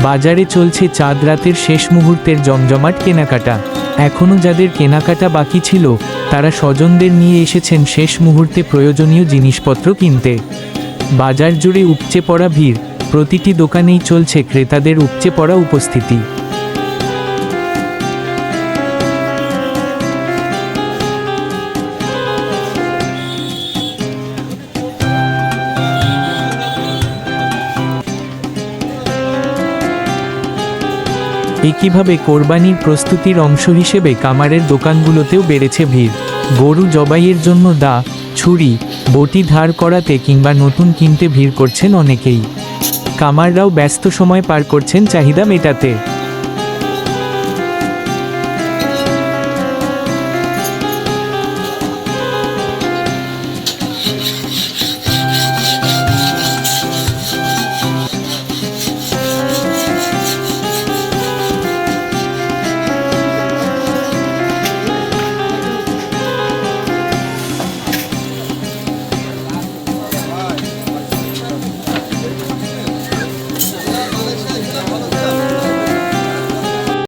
বাজারে চলছে চাঁদ রাতের শেষ মুহূর্তের জমজমাট কেনাকাটা। এখনও যাদের কেনাকাটা বাকি ছিল তারা স্বজনদের নিয়ে এসেছেন শেষ মুহূর্তে প্রয়োজনীয় জিনিসপত্র কিনতে। বাজার জুড়ে উপচে পড়া ভিড়, প্রতিটি দোকানেই চলছে ক্রেতাদের উপচে পড়া উপস্থিতি। একইভাবে কোরবানির প্রস্তুতির অংশ হিসেবে কামারের দোকানগুলোতেও বেড়েছে ভিড়। গরু জবাইয়ের জন্য দা, ছুরি, বটি ধার করাতে কিংবা নতুন কিনতে ভিড় করছেন অনেকেই। কামাররাও ব্যস্ত সময় পার করছেন চাহিদা মেটাতে।